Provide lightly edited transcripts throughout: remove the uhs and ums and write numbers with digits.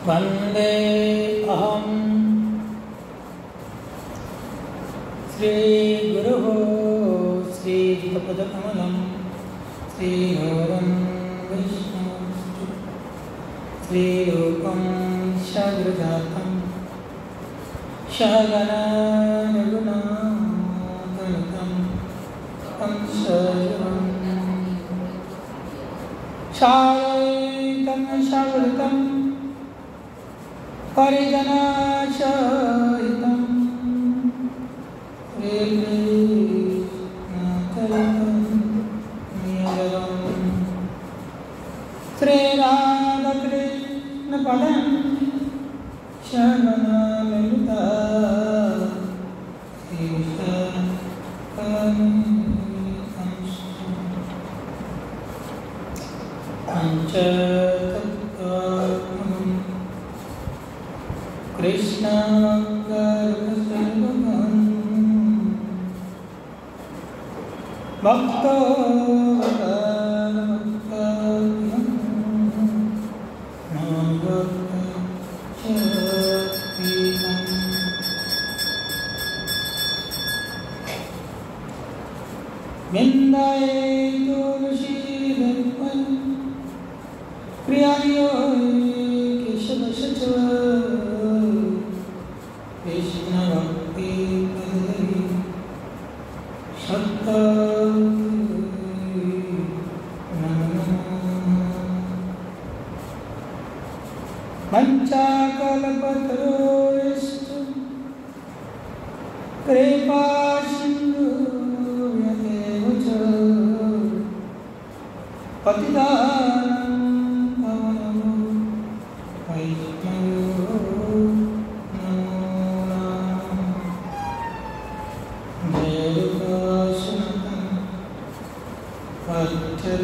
वंदे अहं श्रीगुरुः श्रीयुतपदकमलं श्रीहरं विष्णुं श्रीरूपं सगृजातं सहगणरघुनाथान्वितं तं साद्वैतं सवृतं परिजनसहितं श्रीराधकृष्णपदं शरणमृता कृष्ण भक्तो पंचाकल्पतरुश्च कृपा सिन्धुभ्येव च पतितानां पावनेभ्यो वैष्णवेभ्यो नमो नमः। जय सनातन पत्यर्पणम्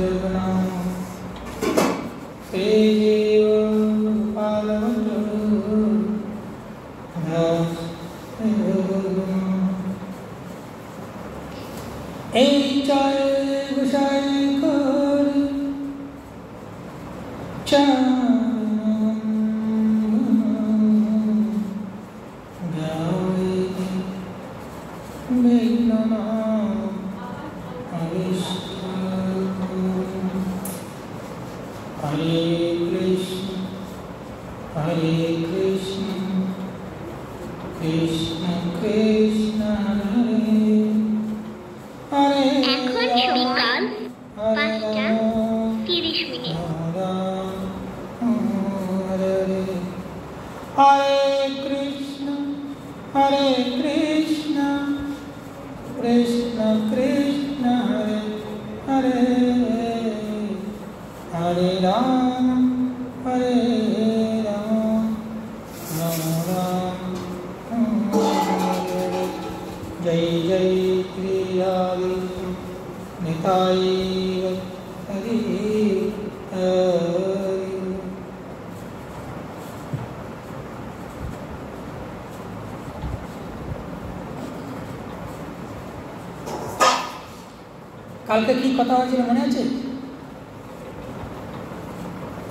কালকে কি কথা হয়েছিল মনে আছে?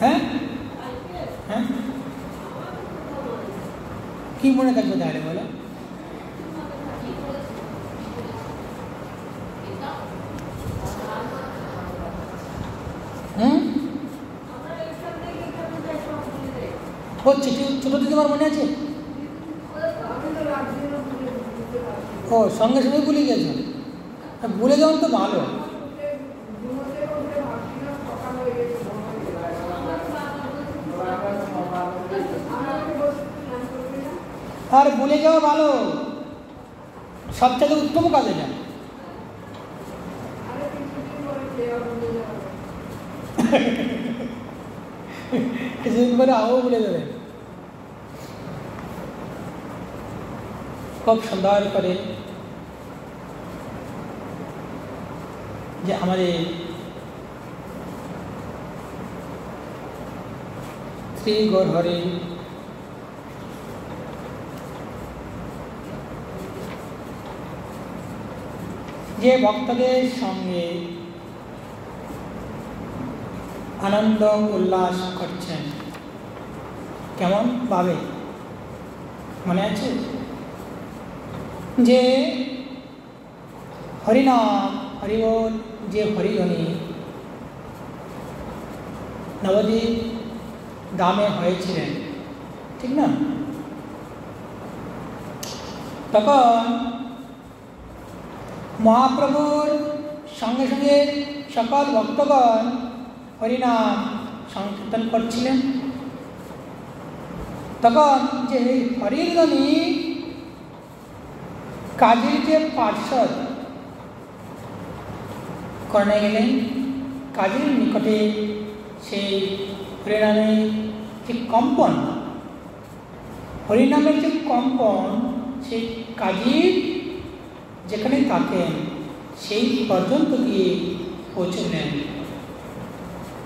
হ্যাঁ হ্যাঁ কি মনে থাকবে তাহলে বলো? হচ্ছে ছোট থেকে আমার মনে আছে? ও সঙ্গে সঙ্গে ভুলে গেছো? ভুলে যাওয়ার তো ভালো। আর ভুলে যাওয়া ভালো, সবচেয়ে উত্তম কাজ এটা। কিছুদিন পরে আও ভুলে যাবে। খুব সুন্দর করে যে আমাদের শ্রী গৌরহরি যে ভক্তদের সঙ্গে আনন্দ উল্লাস করছেন, কেমন ভাবে মনে আছে? যে হরিনাম হরিবোল যে হরিধ্বনি নবদ্বীপ ধামে হয়েছিলেন, ঠিক না? তখন মহাপ্রভুর সঙ্গে সঙ্গে সকল ভক্তগণ হরিনাম সংকীর্তন করছিলেন। তখন যে হরির ধ্বনি কাজীর যে পার্শ্বদ করণে গেলেন, কাজীর নিকটে সেই হরিনামের যে কম্পন, হরিনামের যে কম্পন সেই কাজীর যেখানে থাকেন সেই পর্যন্ত গিয়ে পৌঁছলেন।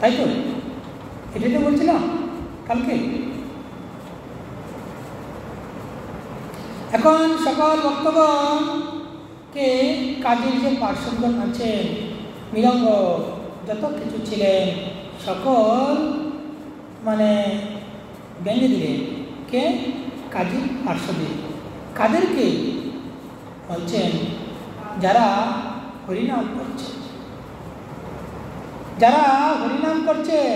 তাই তো? এটাই তো বলছিলাম কালকে। এখন সকল ভক্তগণকে কাজীর যে পার্শ্বদগণ আছেন, মৃদঙ্গ যত কিছু ছিলেন সকল মানে ভেঙে দিলেন। কে? কাজী পার্শ্বদে। কাদেরকে বলছেন? যারা হরিনাম করছে, যারা হরিনাম করছেন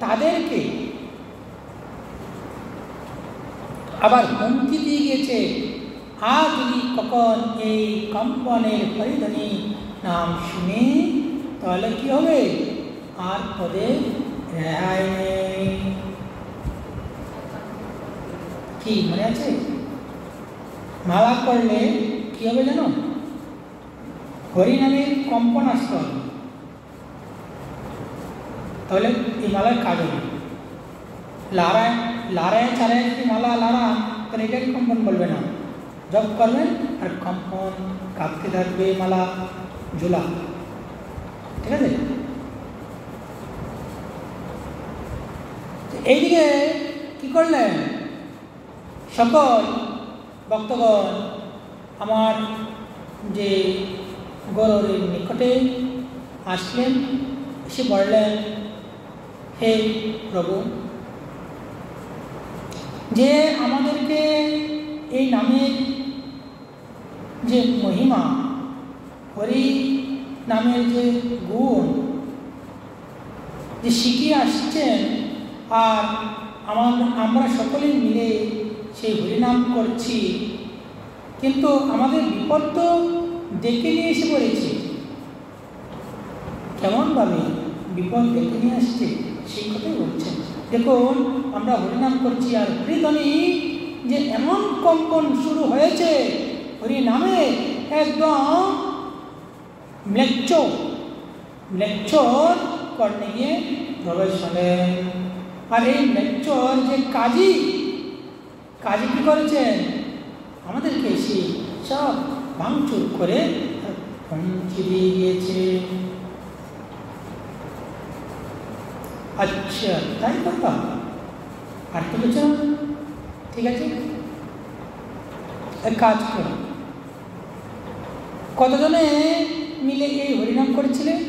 তাদেরকে আবার হুমকি দিয়ে গেছে, আর যদি কখন এই কম্পনের হরিধ্বনি নাম শুনে তাহলে কি হবে? আর ওদের রেহাই নেই। কি মনে আছে? মালা করলে কি হবে জানো? হরিনামের কম্পন আসতে হবে, তাহলে এই মালার কাজ হবে। লারায় লারায় চারায় যদি মালা লাড়ান তাহলে এটাকে কম্পন বলবে না, জপ করবেন আর কম্পন কাঁপতে থাকবে মালা ঝোলা, ঠিক আছে? এইদিকে কি করলেন? সকল ভক্তগণ আমার যে গৌরের নিকটে আসলেন, এসে বললেন, হে প্রভু, যে আমাদেরকে এই নামের যে মহিমা, হরি নামের যে গুণ যে শিখিয়ে আসছেন, আর আমরা সকলেই মিলে সেই হরিনাম করছি, কিন্তু আমাদের বিপদ তো ডেকে নিয়ে এসে পড়েছে। কেমনভাবে বিপদ ডেকে নিয়ে আসছে সেই কথাই বলছেন। দেখুন, আমরা হরিনাম করছি আর হরিধ্বনি যে এমন কম্পন শুরু হয়েছে হরিনামে, একদম ম্লেচ্ছর কর্ণে গিয়ে প্রবেশ হলেন। আর এই ম্লেচ্ছর যে কাজী কি করেছেন? আমাদেরকে এসে সব ভাঙচুর করে হুমকি দিয়ে গিয়েছে। আচ্ছা, তাই কথা? আর তো কিছু না? ঠিক আছে, এক কাজ করো। কতজনে মিলে এই হরিনাম করেছিলেন?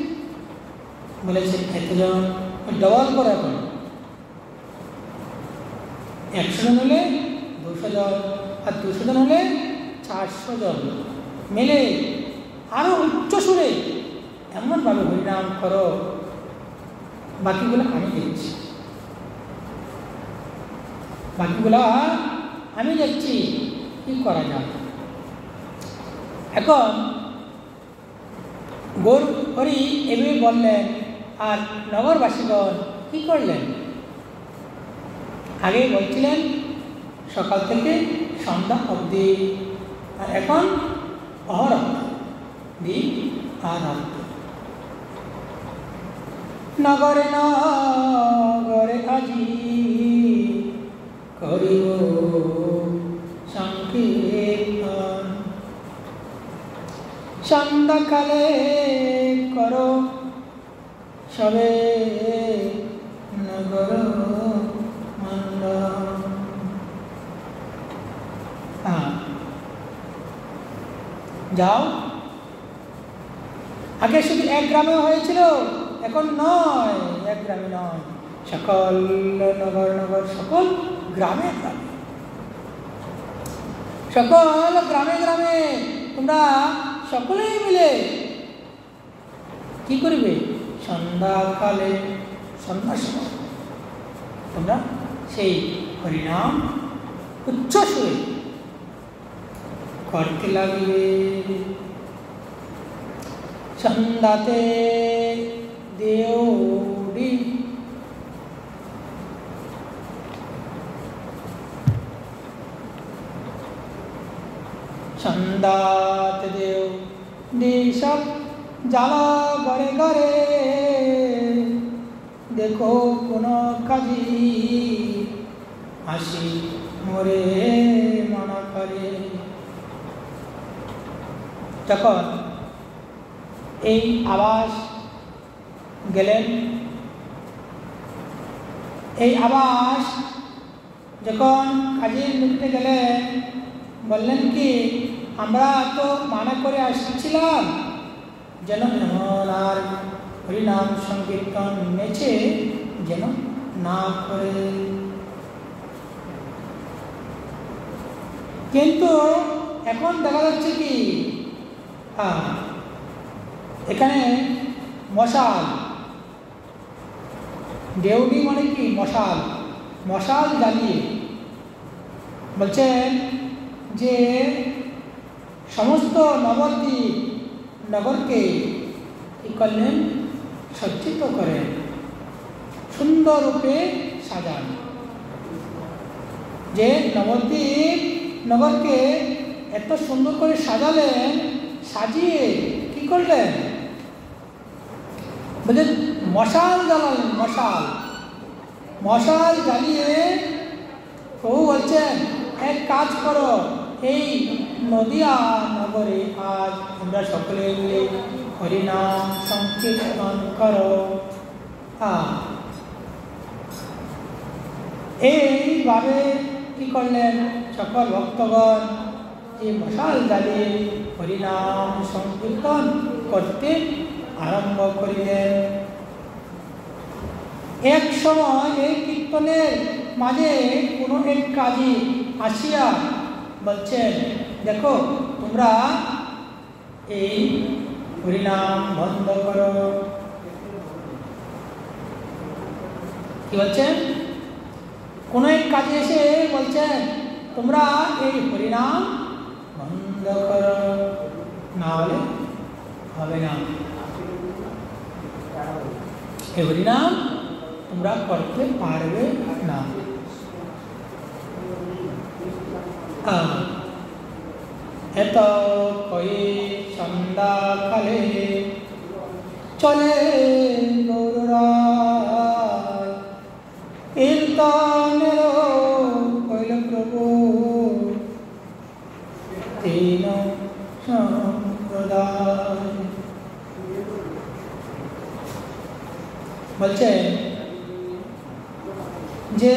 বলেছে এতজন। ডবল করে এখন 100 জন হলে 200 জন, আর 200 জন হলে 400 জন মিলে আরো উচ্চ সুরে এমনভাবে হরিনাম করো, বাকিগুলো আমি দেখছি, আমি দেখছি কি করা যায়। এখন গৌর হরি এভাবে বললেন, আর নগরবাসীগণ কি করলেন? আগে বলছিলেন সকাল থেকে সন্ধ্যা অবধি, আর এখন অহরহ দিন আর রাত। নগরে নগরে আজি করিব সংকীর্তন, সন্ধ্যাকালে করো সবে নগর মন্ডন। যাও, আগে শুধু এক গ্রামে হয়েছিল, এখন নয়, এক গ্রামে নয়, সকল নগর সকল গ্রামে গ্রামে, সকল গ্রামে গ্রামে তোমরা সকলেই মিলে কি করবে? সন্ধ্যাকালে, সন্ধ্যার সময় তোমরা সেই হরিনাম উচ্চ সুরে করতে লাগবে। সন্ধ্যাতে দেউড়ি, সন্ধ্যাতে দেউড়ি সব জ্বালা ঘরে ঘরে, দেখো কোন কাজী আসি মোরে মানা করে। যখন এই আওয়াজ গেলেন, এই আওয়াজ যখন কাজীর নিকটে গেলেন, বললেন কি আমরা তো মানা করে আসছিলাম যেন এমন আর হরিনাম সংকীর্তন নেচে যেন না করে, কিন্তু এখন দেখা যাচ্ছে কি এখানে মশাল, দেউড়ি মানে কি মশাল, মশাল জ্বালিয়ে বলছেন যে সমস্ত নবদ্বীপ নগরকে কি করলেন? সজ্জিত করেন, সুন্দর রূপে সাজান। যে নবদ্বীপ নগরকে এত সুন্দর করে সাজালেন, সাজিয়ে কি করলেন? বলছেন মশাল জ্বালালেন, মশাল, মশাল জ্বালিয়ে প্রভু বলছেন এক কাজ করো, এই নদিয়া নগরে আজ আমরা সকলে মিলে হরিনাম সংকীর্তন করো। এইভাবে কি করলেন? সকল ভক্তগণ এই মশাল জ্বালিয়ে হরিনাম সংকীর্তন করতে আরম্ভ করিলেন। এক সময় এই কীর্তনের মাঝে কোনো এক কাজী আসিয়া বলছেন, দেখো তোমরা এই হরিনাম বন্ধ করো। কি বলছেন? কোন এক কাজে এসে বলছেন তোমরা এই হরিনাম বন্ধ করো, না হলে হবে না। এই হরিনাম তোমরা করতে পারবে না। এত কয়ে সন্ধ্যাকালে চলে গৌররায়, কীর্তনের কইল প্রভু তিন সম্প্রদায়। বলছেন যে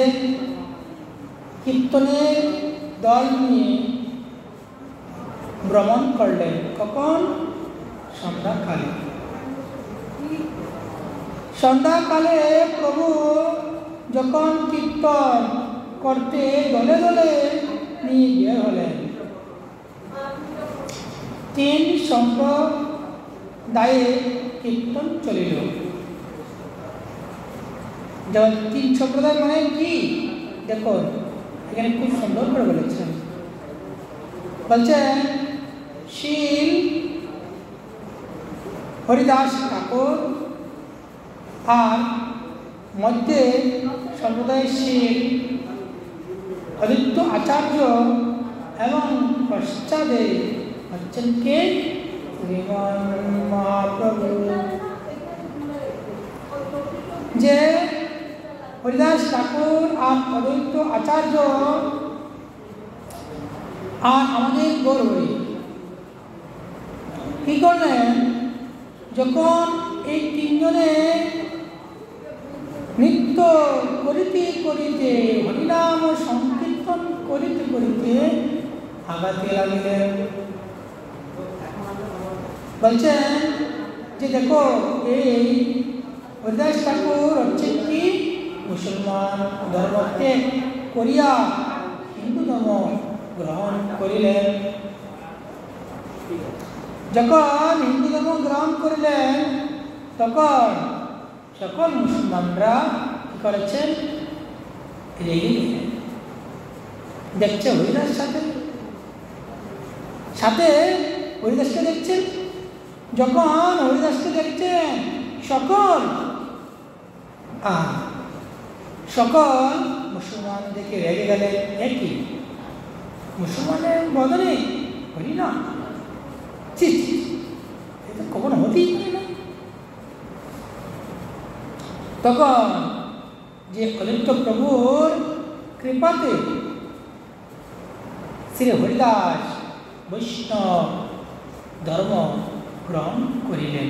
কীর্তনের দল নিয়ে ভ্রমণ করলেন। কখন? সন্ধ্যাকালে। সন্ধ্যাকালে প্রভু যখন কীর্তন করতে দলে দলে নিয়ে বের হলেন, তিন সম্প্রদায়ে কীর্তন চলিল। যেমন তিন সম্প্রদায় মানে কি দেখুন, এখানে খুব সুন্দর করে বলেছেন। বলছেন শীল হরিদাস ঠাকুর, আর মধ্যে সম্প্রদায়ের শীল অদ্বৈত আচার্য, এবং পশ্চাদে হচ্ছেন কে? শ্রীমান মহাপ্রভু। যে হরিদাস ঠাকুর আর অদ্বৈত আচার্য আর আমাদের গৌরহরি কি করলেন? যখন এই তিনজনে নৃত্য করিতে করিতে, হরিনাম সংকীর্তন করিতে করিতে আগাতে লাগলেন। বলছেন যে দেখো এই হরিদাস ঠাকুর হচ্ছেন কি মুসলমান ধর্মত্যাগ করিয়া হিন্দু ধর্ম গ্রহণ করিলেন। যখন হিন্দু ধর্ম গ্রহণ করিলেন তখন সকল মুসলমানরা কি করেছেন, রেগে গেলেন। দেখছে হরিদাস সাথে সাথে হরিদাসকে দেখছেন। যখন হরিদাসকে দেখছেন সকল মুসলমান দেখে রেগে গেলেন। একই মুসলমানের বদলে হরি না, এটা কখনো হতেই পারে না। তখন যে অলিপ্ত প্রভুর কৃপাতে শ্রী হরিদাস বৈষ্ণব ধর্ম গ্রহণ করিলেন।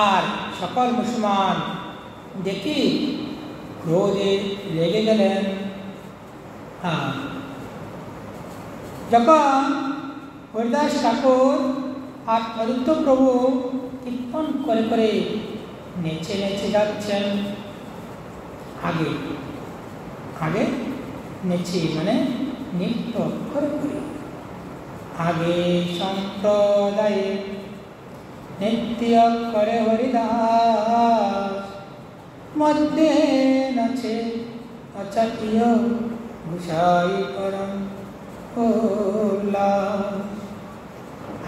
আর সকল মুসলমান দেখি ক্রোধে রেগে গেলেন। যখন হরিদাস ঠাকুর আর অলিপ্ত প্রভু কীর্তন করে করে নেচে নেচে যাচ্ছেন, আগে আগে নেচে মানে নৃত্য করে করে, আগে সম্প্রদায়ে নৃত্য করে হরিদাস, মধ্যে নাচে অচাতীয় ঘুষাই করম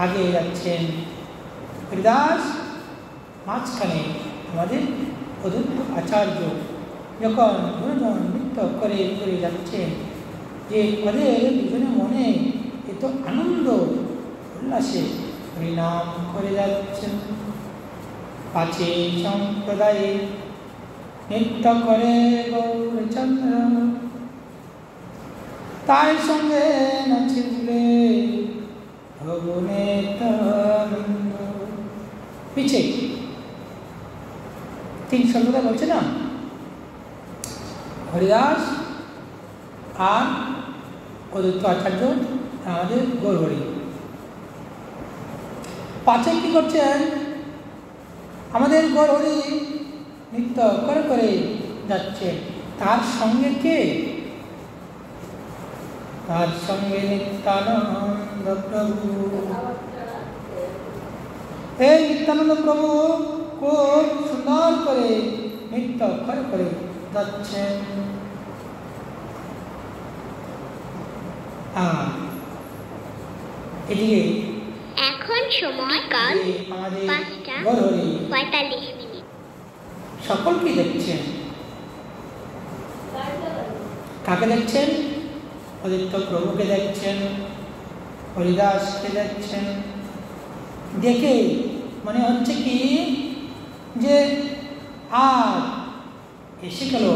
আগে যাচ্ছেন হরিদাস, মাঝখানে আমাদের অদ্বৈত আচার্য যখন দুজন নৃত্য করে করে যাচ্ছেন, যে ওদের দুজনের মনে এত আনন্দ উল্লাসে হরিনাম করে যাচ্ছেন। পাছে সম্প্রদায়ে নৃত্য করে গৌরচন্দ্র, তাই সঙ্গে নাচে বলে পিছে 3 সম্প্রদায় বলছে না, হরিদাস আর অদ্বৈত আচার্য আমাদের গৌরহরি। পাছে কি করছেন, আমাদের গৌরহরি নৃত্য করে করে যাচ্ছে। তার সঙ্গে কে, তার সঙ্গে নিত্যানন্দ প্রভু। এই নিত্যানন্দ প্রভু খুব সুন্দর করে নৃত্য করে করে যাচ্ছেন। এদিকে এখন সময়কাল 5:45। সকল কি দেখছেন, কাকে দেখছেন, অদ্বৈত প্রভুকে দেখছেন, হরিদাসকে দেখছেন। দেখে মনে হচ্ছে কি যে আর এসে গেল,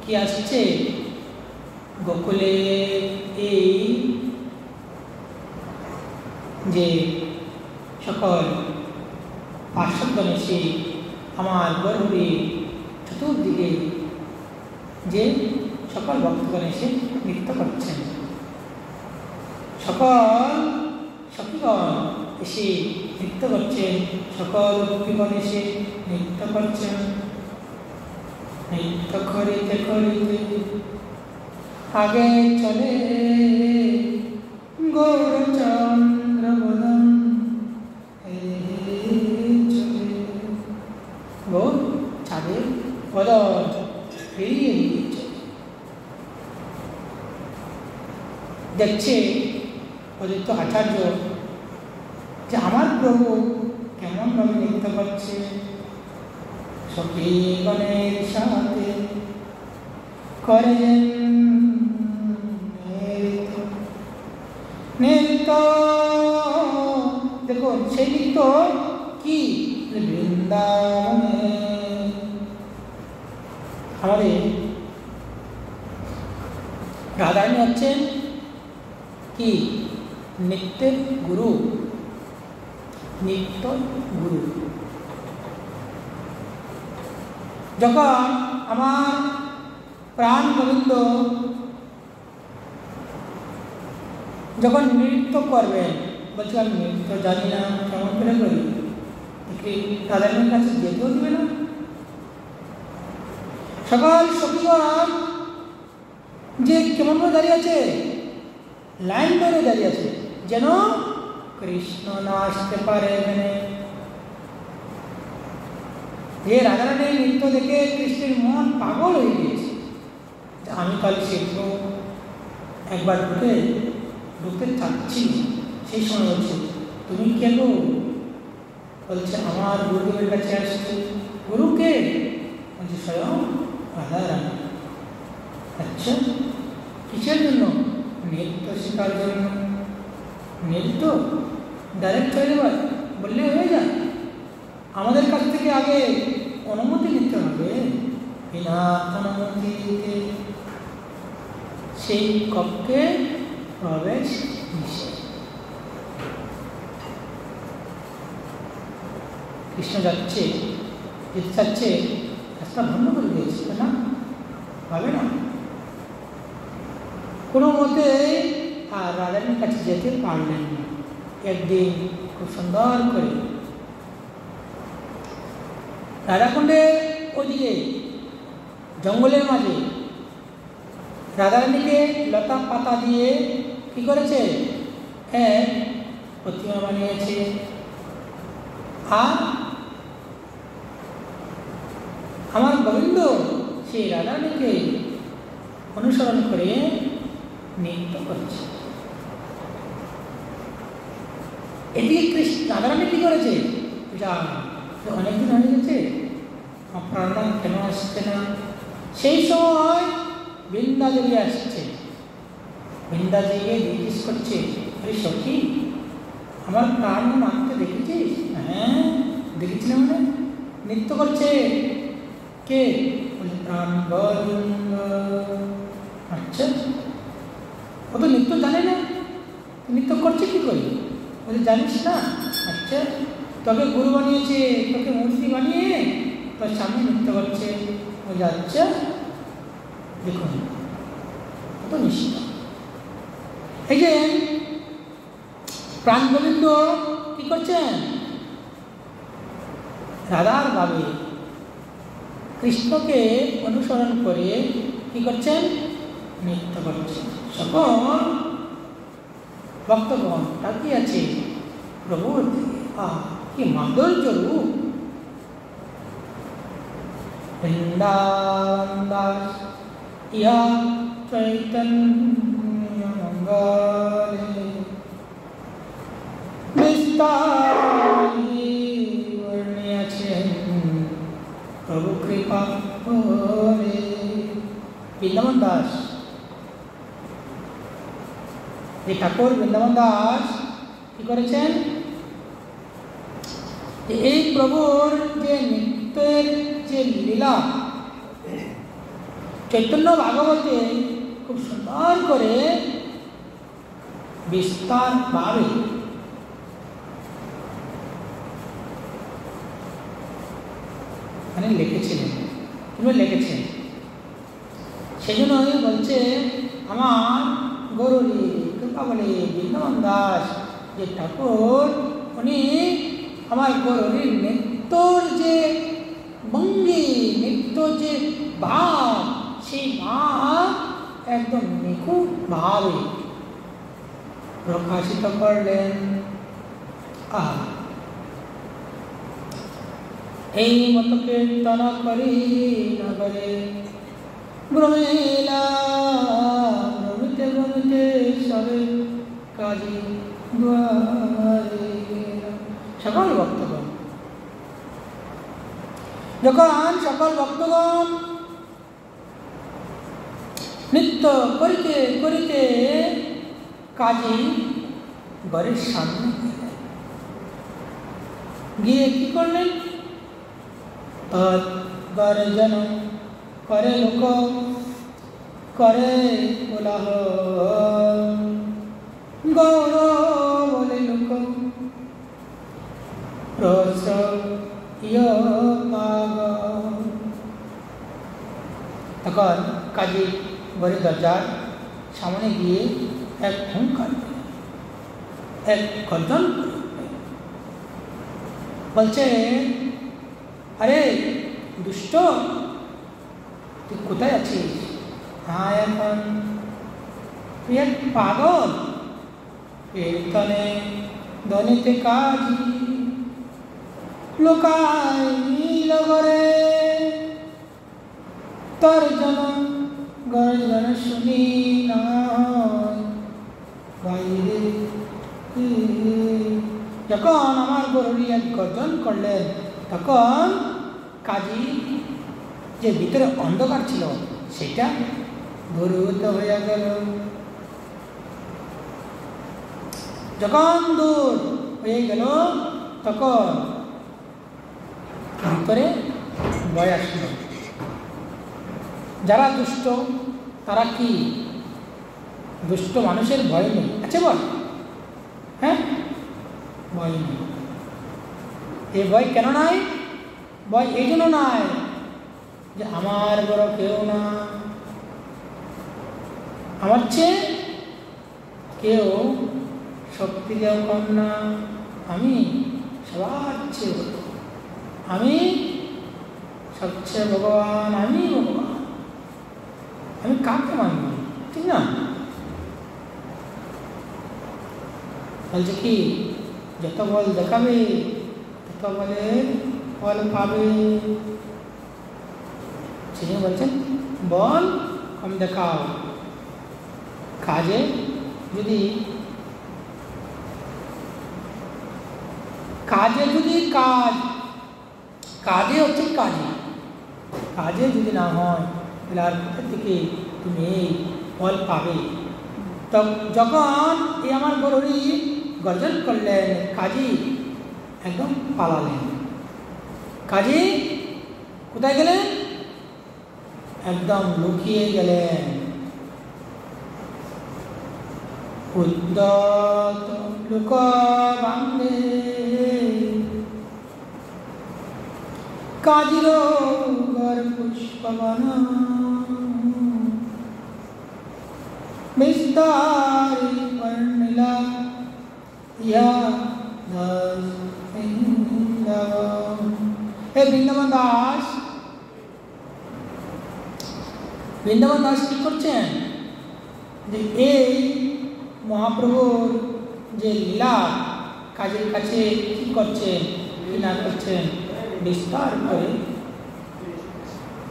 কি আসছে, গোকুলে এই যে সকল পার্শ্বগণ এসে আমার গৌরহরি চতুর্দিকে যে সকল ভক্তগণ এসে নৃত্য করছেন, সকল সখীগণ এসে নৃত্য করছেন, সকল গোপীগণ এসে নৃত্য করছেন। নৃত্য করিতে করিতে আগে চলে গৌরচন্দ্র বদন, গৌর চাঁদের বদন ফিরিয়ে দেখছে অদ্বৈত আচার্য যে আমার প্রভু কেমন ভাবে নৃত্য করছে, সখীগণের সাথে করেন নৃত্য। দেখুন সেই নৃত্য কি, বৃন্দাবনে আমাদের রাধারানী হচ্ছেন কি নৃত্যের গুরু, নৃত্য গুরু। যখন আমার প্রাণ গোবিন্দ যখন নৃত্য করবেন, বলছি আমি নৃত্য জানি না, কেমন করে করি, রাধারানীর কাছে যেতেও দিবে না। সকল সখীগণ যে কেমন করে দাঁড়িয়ে আছে, লাইন ধরে দাঁড়িয়ে আছে, যেন কৃষ্ণ না আসতে পারে। যে রাধারানীর নৃত্য দেখে কৃষ্ণের মন পাগল হয়ে গিয়েছে, আমি কাল শিখব, একবার ঢুকতে চাচ্ছি। সেই সময় বলছে, তুমি কে গো? বলছে, আমার গুরুদেবের কাছে আসছে। গুরুকে? বলছে, স্বয়ং রাধারানী। আচ্ছা, কিসের জন্য? নৃত্য শেখার জন্য। নৃত্য ডাইরেক্ট হয়ে যাবে বললে হয়ে যায়? আমাদের কাছ থেকে আগে অনুমতি নিতে হবে। বিনা অনুমতিতে সেই কক্ষে প্রবেশ নিষেধ। কৃষ্ণ যাচ্ছে, যেতে চাচ্ছে, রাস্তা বন্ধ করে দিয়েছে না, পাবে না কোনো মতে। আর রাধারানীর কাছে যেতে পারলেন না। একদিন খুব সুন্দর করে রাধাকুণ্ডের ওদিকে জঙ্গলের মাঝে রাধারানীকে লতা পাতা দিয়ে কি করেছে? প্রতিমা বানিয়েছে। আর আমার গোবিন্দ সেই রাধারানীকে অনুসরণ করে নৃত্য করছে। এদিকে কৃষ্ণ রাধারানী কি করেছে? যা অনেকদিন হয়ে গেছে, আপনারা কেন আসছে না? সেই সময় বৃন্দাদেবী আসছে। বৃন্দাদেবী জিজ্ঞেস করছে, আরে সখী, আমার প্রাণ মানতে দেখেছিস? হ্যাঁ দেখেছিলাম। মানে নৃত্য করছে কে? বলে, প্রাণ গোবিন্দ। আচ্ছা, ও তো নৃত্য জানে না, নৃত্য করছে কি করে? বলে, জানিস না? আচ্ছা, তোকে গুরু বানিয়েছে, তোকে মূর্তি বানিয়ে তোর সামনে নৃত্য করছে। বলে, আচ্ছা, দেখুন কত নিশ্চিত। এই যে প্রাণ গোবিন্দ কি করছেন? রাধার ভাবে কৃষ্ণকে অনুসরণ করে কি করছেন? নৃত্য করছেন। সকল ভক্তগণ তাকিয়ে আছে প্রভুর দিকে। কি মাধুর্য রূপ! বৃন্দাবন দাস ইহা চৈতন্য মঙ্গলে বিস্তারি বর্ণিয়াছেন প্রভু কৃপা করে। বৃন্দাবন দাস, এই ঠাকুর বৃন্দাবন দাস কি করেছেন? এই প্রভুর যে নৃত্যের যে লীলা চৈতন্য ভাগবতে খুব সুন্দর করে বিস্তার ভাবে লিখেছিলেন। কিভাবে লিখেছেন? সেই জন্য বলছে, আমার গৌরী কৃপা বলে বৃন্দাবন দাস যে ঠাকুর, উনি আমার গৌরীর নৃত্যর যে ভঙ্গি, নৃত্য যে ভাব, সেই ভাব একদম নিখুঁত ভাবে প্রকাশিত করলেন। এই মতো কীর্তন করি নগরে ভ্রমিলা ভ্রমিতে ভ্রমিতে সবে কাজী দুয়ারে। সকল ভক্তগণ যখন সকল ভক্তগণ নৃত্য করিতে করিতে কাজী ঘরের সামনে গিয়ে কি করলেন? গর্জন করে লোক করে কোলাহ, গৌর বলে লোক তখন কাজী ঘরের দরজার সামনে গিয়ে এক হুঙ্কার, এক গর্জন বলছে, আরে দুষ্ট, তুই কোথায় আছিস? হ্যাঁ এখন তুই এক পাগল, কীর্তনে ধ্বনিতে কাজী লোকায় নীলগরে, তোর জন গর্জন শুনি না বাইরে। যখন আমার গরুরি এক গর্জন করলেন তখন কাজী যে ভিতরে অন্ধকার ছিল সেটা দূরীভূত হয়ে গেল। যখন দূর হয়ে গেল তখন ভিতরে ভয় আসলো। যারা দুষ্ট তারা কি দুষ্ট মানুষের ভয় নেই? আছে বল? হ্যাঁ, ভয় নেই। এই ভয় কেন নাই? ভয় এই জন্য নাই যে আমার বড় কেউ না, আমার চেয়ে কেউ শক্তি দেওয়া কম না, আমি সবার চেয়ে, আমি সবচেয়ে ভগবান, আমি ভগবান, আমি কাকে মানব? ঠিক না? বলছে কি যত বল দেখাবে তত বলে ফল পাবে। তিনি বলছেন বল কম দেখাও, কাজে যদি কাজে হচ্ছে কাজে যদি না হয় তাহলে আর কোথা থেকে তুমি এই ফল পাবে? তো যখন এই আমার গরুরি গর্জন করলেন কাজী একদম পালালেন। কাজী কোথায় গেলেন? একদম লুকিয়ে গেলেন। উদ্যত লোক বান্ধে কাজীর ঘর পুষ্পবন, বিস্তারি বর্ণিলা ইয়া দাস বৃন্দাবন। হে বৃন্দাবন দাস, বৃন্দাবন দাস কি করছেন? যে এই মহাপ্রভুর যে লীলা কাজের কাছে কি করছেন কি না করছেন বিস্তার করে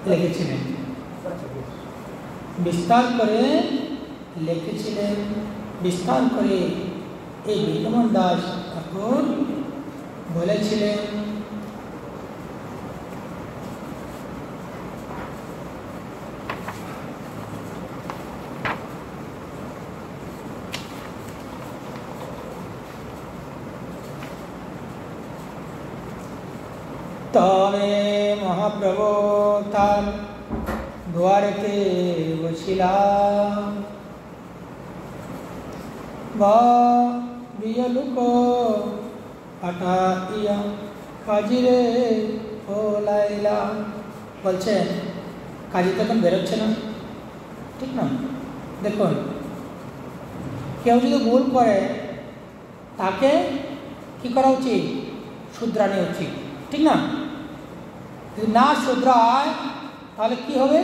লিখেছিলেন, বিস্তার করে লিখেছিলেন, বিস্তার করে এই বৃন্দাবন দাস ঠাকুর বলেছিলেন। তবে মহাপ্রভু তার দুয়ারেতে বসিলা, বিয়লুক পাঠাইয়া কাজীরে ওলাইলা। বলছে কাজী তখন বেরোচ্ছে না, ঠিক না? দেখুন কেউ যদি ভুল করে তাকে কি করা উচিত? শুধরানো উচিত, ঠিক না? যদি না শুধরায় তাহলে কি হবে?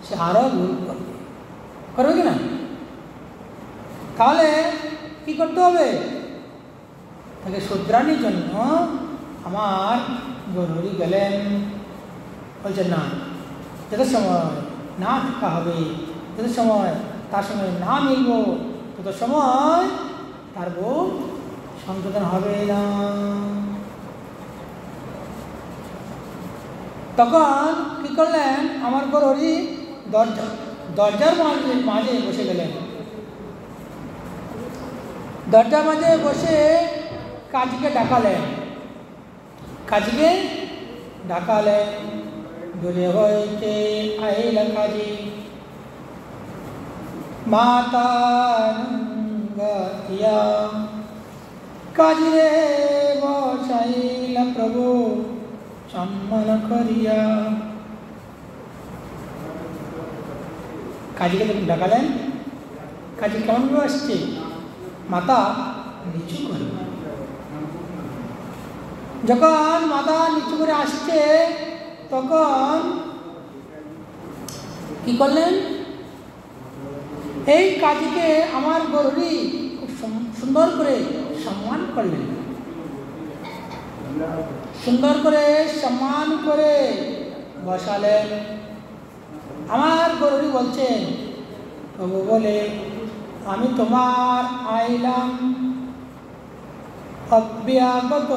সে আরো ভুল করবে কি না? তাহলে কি করতে হবে? তাকে শুধরানোর জন্য আমার গরুরি গেলেন। বলছে না, যত সময় না দেখা হবে, যত সময় তার সঙ্গে না মিলব তত সময় তার বউ সংশোধন হবে না। তখন কি করলেন? আমার গরুরি দরজার মাঝে বসে গেলেন। দরজার মাঝে বসে কাজীকে ডাকালেন, কাজীকে ডাকালেন। দূরে হইতে আইলা কাজী মাতা ইয়া, কাজীরে বসাইলা প্রভু সম্মান করিয়া। কাজীকে ডাকালেন। কাজী কেমন ভাবে আসছে? মাথা নিচু করে। যখন মাথা নিচু করে আসছে তখন কি করলেন? এই কাজীকে আমার গরুরি খুব সুন্দর করে সম্মান করলেন, সুন্দর করে সম্মান করে বসালেন। আমার গরুরি বলছেন, প্রভু বলে, আমি তোমার আইলাম অব্যাগত,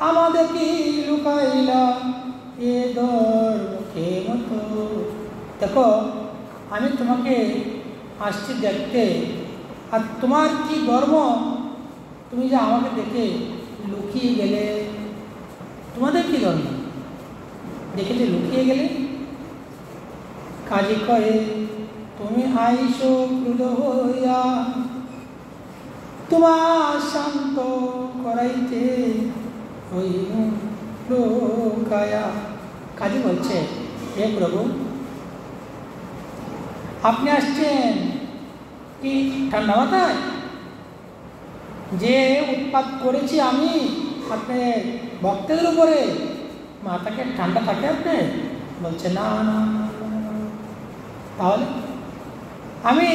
আমাদের কি লুকাইলা এ দরকে মতো। দেখো, আমি তোমাকে আসছি দেখতে, আর তোমার কি ধর্ম, তুমি যে আমাকে দেখে লুকিয়ে গেলে, তোমাদের কি ধর্ম দেখে যে লুকিয়ে গেলে? কাজে কয়ে, তুমি আইসো ক্রুদ্ধ হইয়া তোমার শান্ত করাইতে ওই লোকায়া। কাজী বলছে, হে প্রভু, আপনি আসছেন কি ঠান্ডা মাথায়? যে উৎপাত করেছি আমি আপনার ভক্তদের উপরে, মাথাকে ঠান্ডা থাকে আপনি? বলছে না না। তাহলে আমি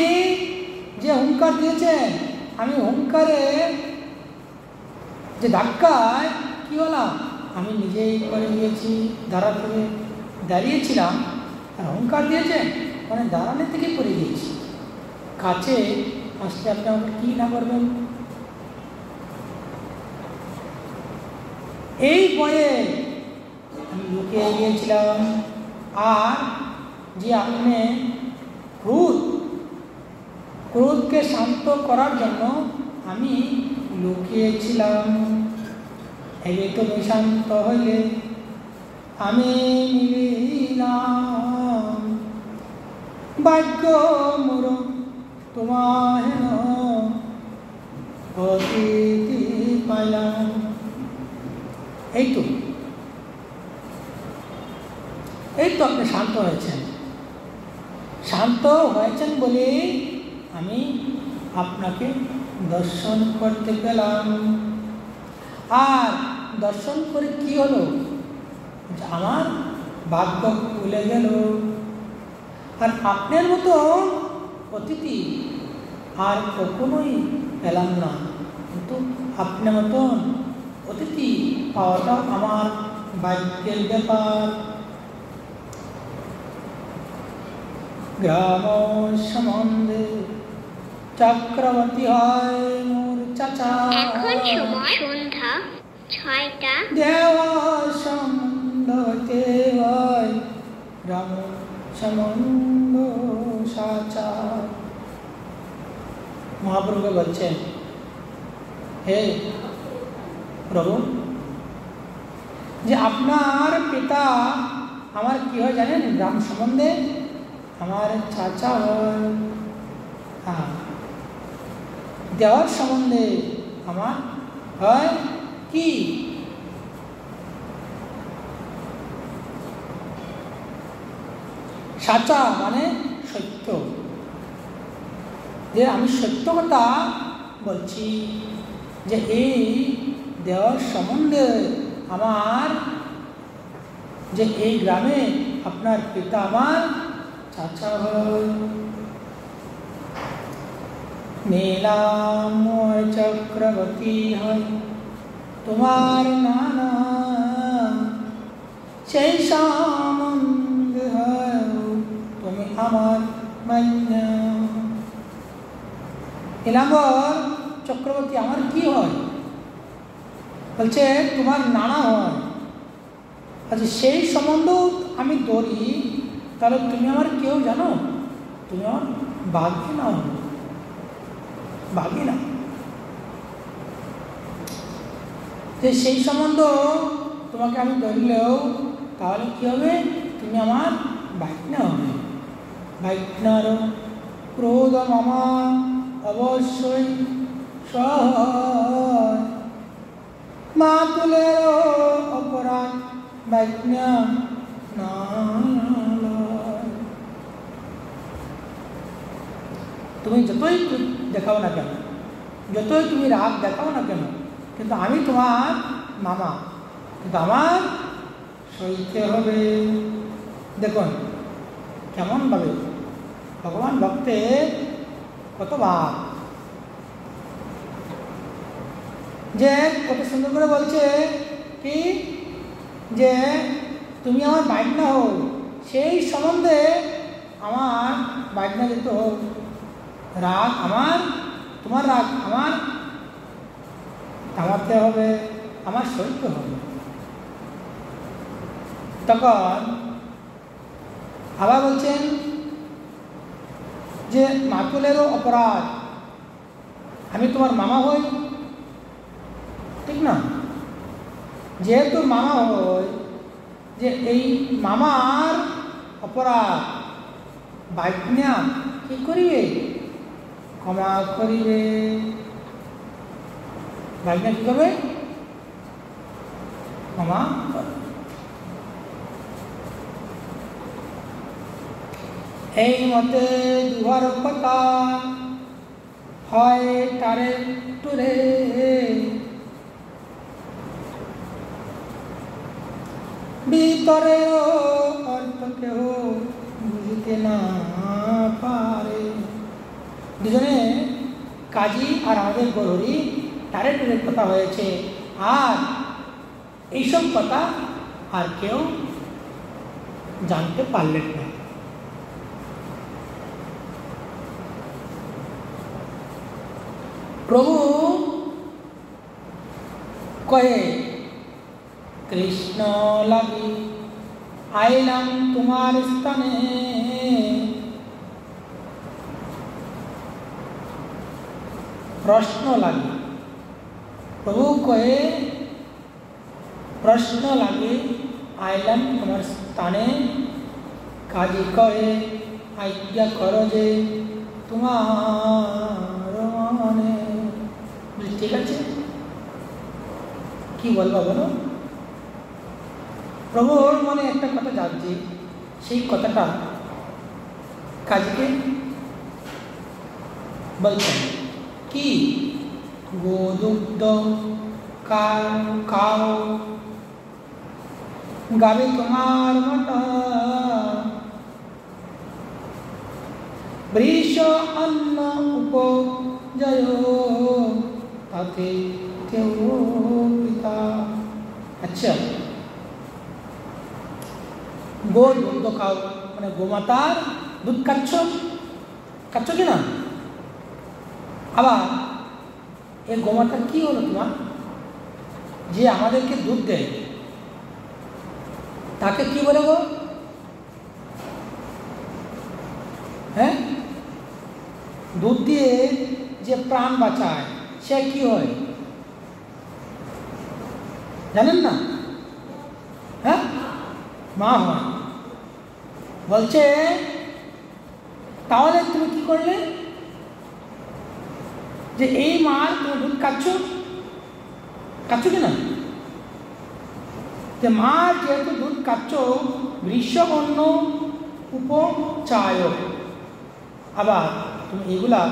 যে হুঙ্কার দিয়েছেন, আমি হুঙ্কারে যে ধাক্কায় কি হলাম, আমি নিজেই করে গিয়েছি, দাঁড়িয়েছিলাম আর হুঙ্কার দিয়েছেন, মানে দাঁড়ানোর থেকে পড়ে গিয়েছি। কাছে আসলে আপনি আমাকে কি না করবেন? এই বয়ে আমি লুকিয়ে গিয়েছিলাম, আর যে আপনি ক্রোধকে শান্ত করার জন্য আমি লুকিয়েছিলাম। এবে তুমি শান্ত হইলে আমি মিলিলাম, ভাগ্য মোর তোমার অতিথি পাইলাম। এই তো আপনি শান্ত হয়েছেন। শান্ত হয়েছেন বলে আমি আপনাকে দর্শন করতে পেলাম। আর দর্শন করে কি হলো? আমার ভাগ্য খুলে গেল। আর আপনার মতো অতিথি আর কখনোই পেলাম না, কিন্তু আপনার মতন অতিথি পাওয়াটা আমার ভাগ্যের ব্যাপার। গ্রাম সম্বন্ধে চক্রবর্তী হয় মোর চাচা। এখন সময় সন্ধ্যা 6টা। দেব সম্বন্ধ হতে হয় গ্রাম সম্বন্ধ সাচা। মহাপ্রভু বলছেন, হে প্রভু, যে আপনার পিতা আমার কি হয় জানেন? গ্রাম সম্বন্ধে আমার চাচা হয়। হ্যাঁ, দেওয়ার সম্বন্ধে আমার হয় কি? সাচা মানে সত্য, যে আমি সত্য কথা বলছি, যে এই দেওয়ার সম্বন্ধে আমার, যে এই গ্রামে আপনার পিতা আমার চাচা হয়। নীলাম চক্রবর্তী হয় তোমার নানা, সেই সম্বন্ধ হয় তুমি আমার মান্না। নীলাম্বর চক্রবর্তী আমার কি হয়? বলছে তোমার নানা হয়। আচ্ছা, সেই সম্বন্ধ আমি ধরি, তাহলে তুমি আমার কেউ জানো? তুমি আমার বাঘিনা হো, বাঘিনা। যে সেই সম্বন্ধ তোমাকে আমি ধরলেও তাহলে কী হবে? তুমি আমার বাঘিনা হবে। বাঘিনার ক্রোধ মামা অবশ্যই সহ মা তুলের অপরাধ বাঘিনা না। তুমি যতই দেখাও না কেন, যতই তুমি রাগ দেখাও না কেন, কিন্তু আমি তোমার মামা, কিন্তু আমার সইতে হবে। দেখুন, কেমনভাবে ভগবান ভক্তের কত ভাব, যে কত সুন্দর করে বলছে কি যে তুমি আমার বাজনা হও, সেই সম্বন্ধে আমার বাজনা যেতে হোক, রাগ আমার, তোমার রাগ আমার থামাতে হবে, আমার সইতে হবে। তখন আবার বলছেন যে মাতুলেরও অপরাধ, আমি তোমার মামা হই, ঠিক না? যেহেতু মামা হই, যে এই মামার অপরাধ বাজনা কি করিবে? ক্ষমা করিবে। বাজনা কি করবে? ক্ষমা। এই মতে দুহার কথা হয় তারে টুরে, ভিতরেও অর্থ কেহ বুঝিতে না পারে। দুজনে কাজী আর আমাদের গরুরই তারে টুরের কথা হয়েছে, আর এইসব কথা আর কেউ জানতে পারলেন না। প্রভু কয়ে কৃষ্ণ লাগি আইলাম তোমার স্থানে, প্রশ্ন লাগে। প্রভু কয়ে প্রশ্ন লাগে আইলাম তোমার স্থানে, কাজী কয়ে আজ্ঞা করো যে তোমার মনে। ঠিক আছে, কি বলবো বলো? প্রভুর মনে একটা কথা যাচ্ছে, সেই কথাটা কাজীকে বলছেন কি? গোদুগ্ধ খাও, গাবে তোমার মটা, বৃষ অন্ন উপজয় তাতে কেউ পিতা। আচ্ছা, গোর দুধ খাও মানে গোমাতার দুধ খাচ্ছ কি না? আবার এই গোমাতা কি হলো তোমার? যে আমাদেরকে দুধ দেয় তাকে কি বলে গো? হ্যাঁ, দুধ দিয়ে যে প্রাণ বাঁচায় সে কি হয় জানেন না? হ্যাঁ, মা হয়। বলছে তাহলে তুমি কি করলে? যে এই মার তুমি দুধ খাচ্ছ কি না? যে মা যেহেতু দুধ খাচ্ছ, বৃষ অন্ন উপচায়, আবার তুমি এগুলা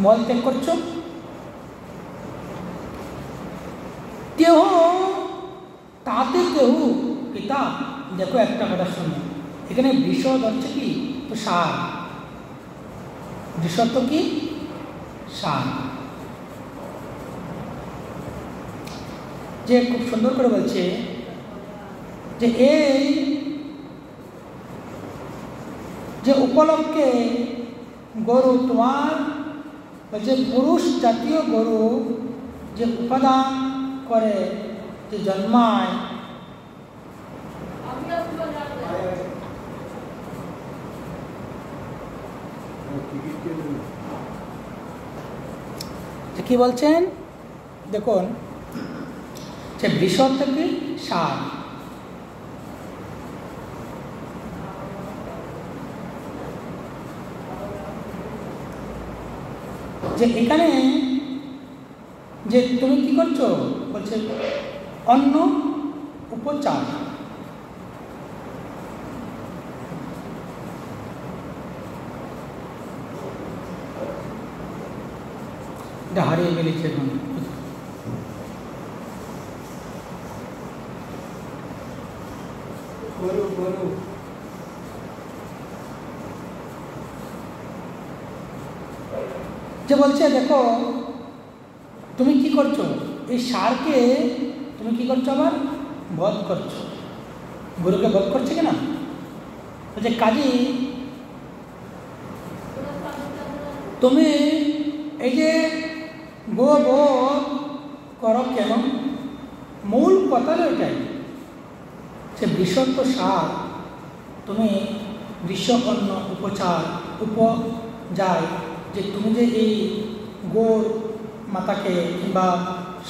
মল ত্যাগ করছো। কেহ তাতে কেহ পিতা, দেখো একটা কথা শোনো, এখানে বৃষ হচ্ছে কি? তো সার, বৃষ তো কি? সার। যে খুব সুন্দর করে বলছে যে এই যে উপলক্ষে গরু তোমার বলছে পুরুষ জাতীয় গরু যে উপাদান করে, যে জন্মায়, কি বলছেন দেখুন, যে বৃষ থেকে সার, যে এখানে যে তুমি কি করছো বলছে অন্ন উপচার। হারিয়ে ফেলেছে এখন। যে বলছে দেখো তুমি কি করছো, এই ষাঁড়কে তুমি কি করছো, আবার বধ করছো, গরুকে বধ করছে কিনা। বলছে কাজী তুমি এই যে গো বধ করো কেন, মূল কথা এটাই যে বৃষত্ব ষাঁড় তুমি দৃশ্যপন্ন উপচার উপজায় যে তুমি যে এই গোর মাতাকে কিংবা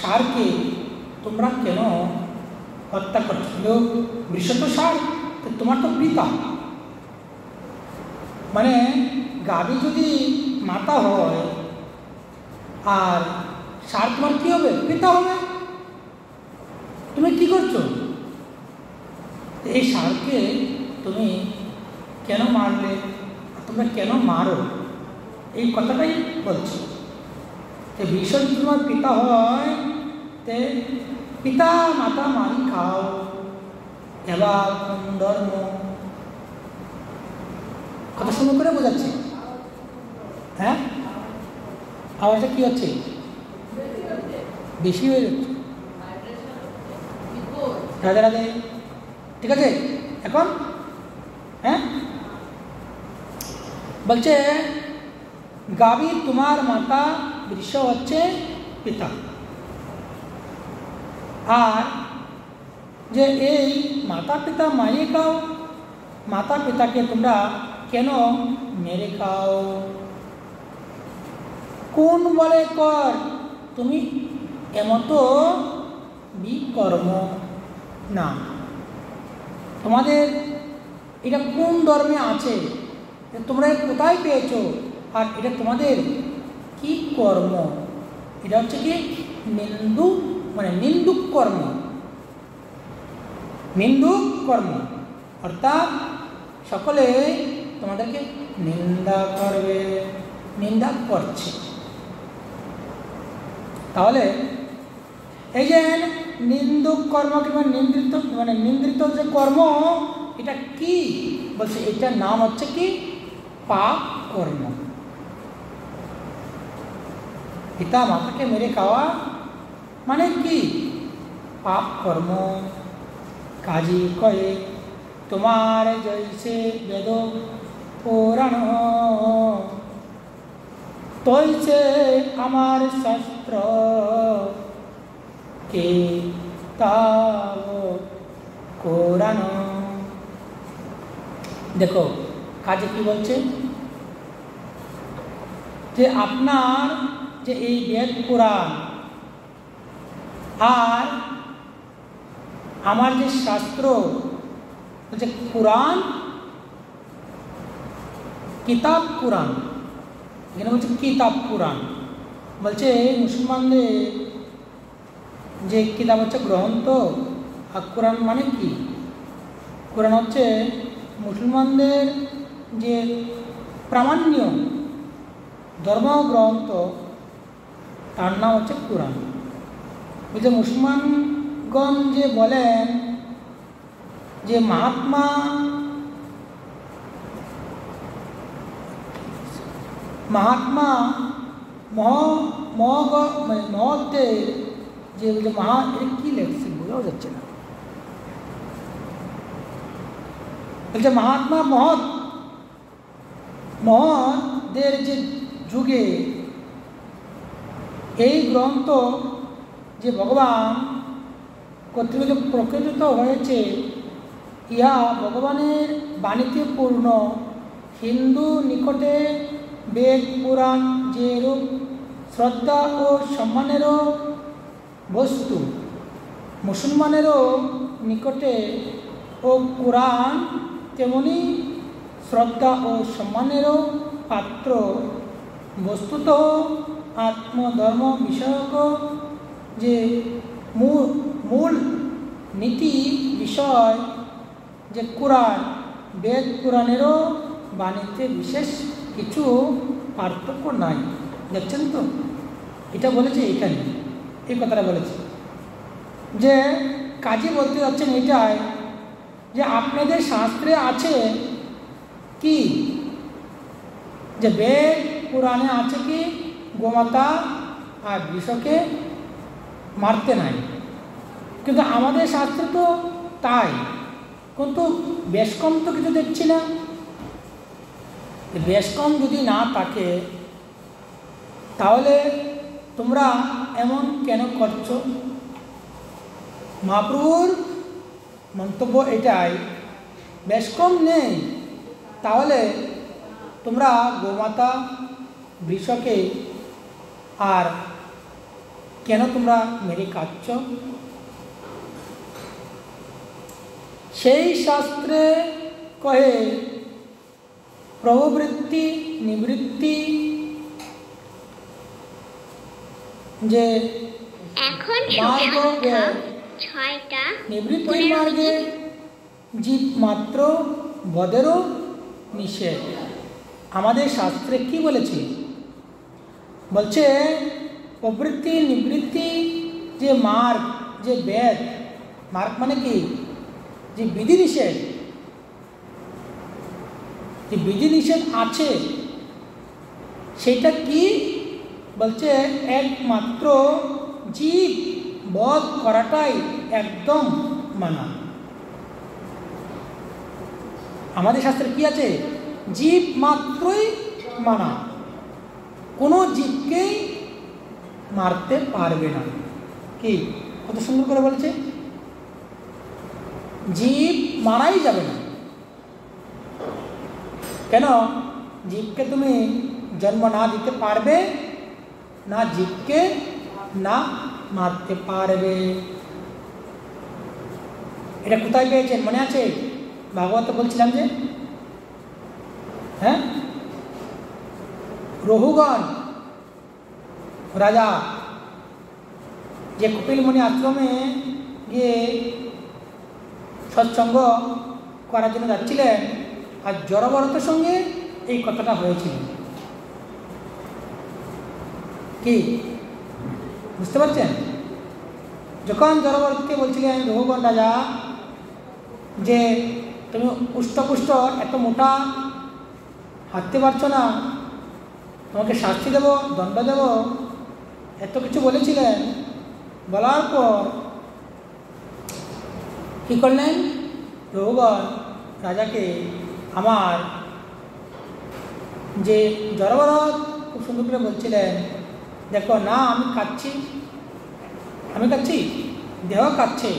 ষাঁড়কে তোমরা কেন হত্যা করছো। বৃষত্ব ষাঁড় তোমার তো পিতা, মানে গাভী যদি মাতা হয় আর ষাঁড় তোমার কী হবে, পিতা হবে। তুমি কি করছো, এই ষাঁড়কে তুমি কেন মারলে, তোমরা কেন মারো, এই কথাটাই বলছি। যে ভীষণ তোমার পিতা হয় তে পিতা মাতা মারি খাও, এবার কোন ধর্ম, কথা শুরু করে বোঝাচ্ছি। হ্যাঁ আওয়াজটা কি হচ্ছে, বেশি হয়ে যাচ্ছে। রাধে রাধে, ঠিক আছে। এখন হ্যাঁ বলছে গাভী তোমার মাতা, বৃষ হচ্ছে পিতা, আর যে এই মাতা পিতা মারিয়ে খাও, মাতা পিতাকে তোমরা কেন মেরে খাও, কোন বলে কর তুমি এমতো বিকর্ম না, তোমাদের এটা কোন ধর্মে আছে, তোমরা কোথায় পেয়েছো, আর এটা তোমাদের কি কর্ম, এটা হচ্ছে কি নিন্দু, মানে নিন্দুক কর্ম, নিন্দুক কর্ম, অর্থাৎ সকলে তোমাদেরকে নিন্দা করবে, নিন্দা করছে। তাহলে এই যে নিন্দুক কর্ম কিংবা নিন্দিত, মানে নিন্দিত যে কর্ম, এটা কি বলছে, এটার নাম হচ্ছে কি পাপ কর্ম। পিতা মাতাকে মেরে খাওয়া মানে কি পাপ কর্ম। কাজী কয়ে তোমার জৈসে বেদ পুরাণ, তৈছে আমার শাস্ত্র কে তাও কোরআন। দেখো কাজে কি বলছে, যে আপনার যে এই বেদ পুরাণ আর আমার যে শাস্ত্র, যে কোরআন, কিতাব কোরআন, এখানে বলছে কিতাব কোরআন, বলছে মুসলমানদের যে কিতাব হচ্ছে গ্রন্থ, আর কোরআন মানে কি, কোরআন হচ্ছে মুসলমানদের যে প্রামাণ্য ধর্মগ্রন্থ, তার নাম হচ্ছে কোরআন। বলছে মুসলমানগণ যে বলেন যে মহাত্মা মহাত্মা মহত্বের যে মহা, এটা কী লেখছে বোঝাও যাচ্ছে না, বলছে মহাত্মা মহৎদের যে যুগে এই গ্রন্থ যে ভগবান কর্তৃক প্রকটিত হয়েছে, ইহা ভগবানের বাণীতে পূর্ণ। হিন্দু নিকটে বেদ পুরাণ যে রূপ শ্রদ্ধা ও সম্মানেরও বস্তু, মুসলমানেরও নিকটে ও কোরআন তেমনি শ্রদ্ধা ও সম্মানেরও পাত্র। বস্তুত আত্মধর্ম বিষয়ক যে মূল নীতি বিষয় যে কোরআন, বেদ পুরাণেরও বাণীতে বিশেষ কিছু পার্থক্য নাই। দেখছেন তো, এটা বলেছে এখানে, এই কথাটা বলেছে যে কাজী বলতে যাচ্ছেন এটাই যে আপনাদের শাস্ত্রে আছে কি, যে বেদ পুরাণে আছে কি গোমাতা আর বৃষকে মারতে নাই, কিন্তু আমাদের শাস্ত্রে তো তাই, কিন্তু বেশ কম তো কিছু দেখছি না। বেশ কম যদি না থাকে তাহলে তোমরা এমন কেন করছো? মহাপ্রভুর মন্তব্য এটাই, বেশ কম নেই, তাহলে তোমরা গোমাতা বৃষকে আর কেন তোমরা মেরে খাচ্ছ? সেই শাস্ত্রে কহে প্রবৃত্তি নিবৃত্তি, যে এখন মার্গ সন্ধ্যা 6টা নিবৃত্তির মার্গে জীব মাত্র বদেরও নিষেধ। আমাদের শাস্ত্রে কি বলেছে? বলছে প্রবৃত্তি নিবৃত্তি যে মার্গ, যে বেদ, মার্গ মানে কি? যে বিধিনিষেধ, যে বিধিনিষেধ আছে সেটা কি? বলছে একমাত্র জীব বধ করাটাই একদম মানা। আমাদের শাস্ত্রে কি আছে? জীব মাত্রই মানা, কোনো জীবকেই মারতে পারবে না। কি কত সুন্দর করে বলছে, জীব মারাই যাবে না। কেন? জীবকে তুমি জন্ম না দিতে পারবে না, জীবকে না মারতে পারবে। এটা কোথায় পেয়েছেন মনে আছে? ভাগবত বলছিলাম যে, হ্যাঁ, রঘুগণ রাজা যে কপিলমুনি আশ্রমে গিয়ে সৎসঙ্গ করার জন্য যাচ্ছিলেন, আর জড়ভরতের সঙ্গে এই কথাটা হয়েছিল। কি বুঝতে পারছেন? যখন জড়ভরতকে বলছিলেন রঘুগণ রাজা যে তুমি পুষ্ট এত মোটা হাঁটতে পারছো না, তোমাকে শাস্তি দেব, দণ্ড দেব, এত কিছু বলেছিলেন। বলার পর কী করলেন? রঘুগণ রাজাকে আমার যে জড়ভরত খুব সুন্দর করে বলছিলেন, দেখো না আমি কাচ্ছি, দেহ কাচ্ছে,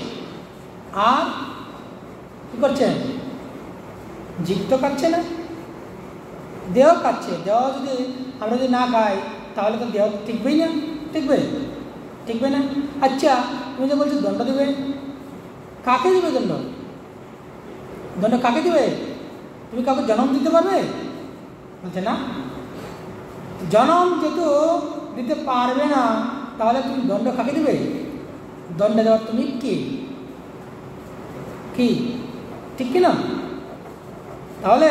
আর কী করছেন? জীব তো কাচ্ছে না, দেহ কাচ্ছে। দেহ যদি আমরা যদি না খাই তাহলে তো দেহ টিকবেই না, টিকবে না। আচ্ছা তুমি যে বলছো দণ্ড দেবে, কাকে দেবে দণ্ড? দণ্ড কাকে দেবে? তুমি কাউকে জন্ম দিতে পারবে? বলছে না, জন্ম যেহেতু দিতে পারবে না তাহলে তুমি দণ্ড কাকে দেবে? দণ্ড দেওয়ার তুমি কি ঠিক কি না? তাহলে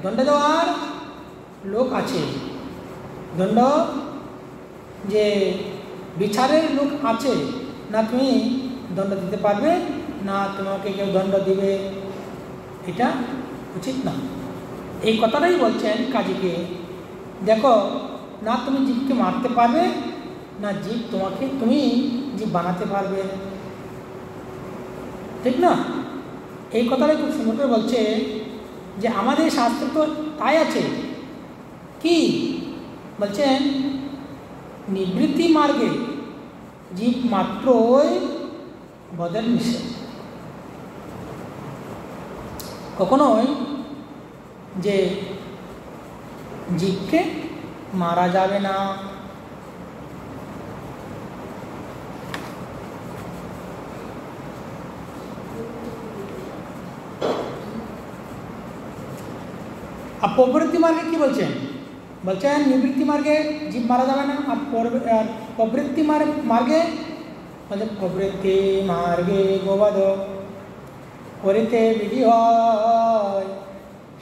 দণ্ড দেওয়ার লোক আছে, দণ্ড যে বিচারের লোক আছে, না তুমি দণ্ড দিতে পারবে না তোমাকে কেউ দণ্ড দিবে, এটা উচিত না। এই কথাটাই বলছেন কাজীকে, দেখো না তুমি জীবকে মারতে পারবে না জীব তোমাকে তুমি জীব বানাতে পারবে, ঠিক না? এই কথাটাই খুব সুন্দর করে বলছে যে আমাদের শাস্ত্র তো তাই আছে। কি বলছেন? নিবৃত্তি মার্গে জীব মাত্রই বদের নিষেধ। কখনোই যে জীবকে মারা যাবে না। আর প্রবৃত্তি মার্গে কি বলছেন? বলছেন নিবৃত্তি মার্গে জীব মারা যাবে না, আর প্রবৃত্তি মার্গে বলছে প্রবৃত্তি মার্গে গোবধ করিতে বিধি হয়,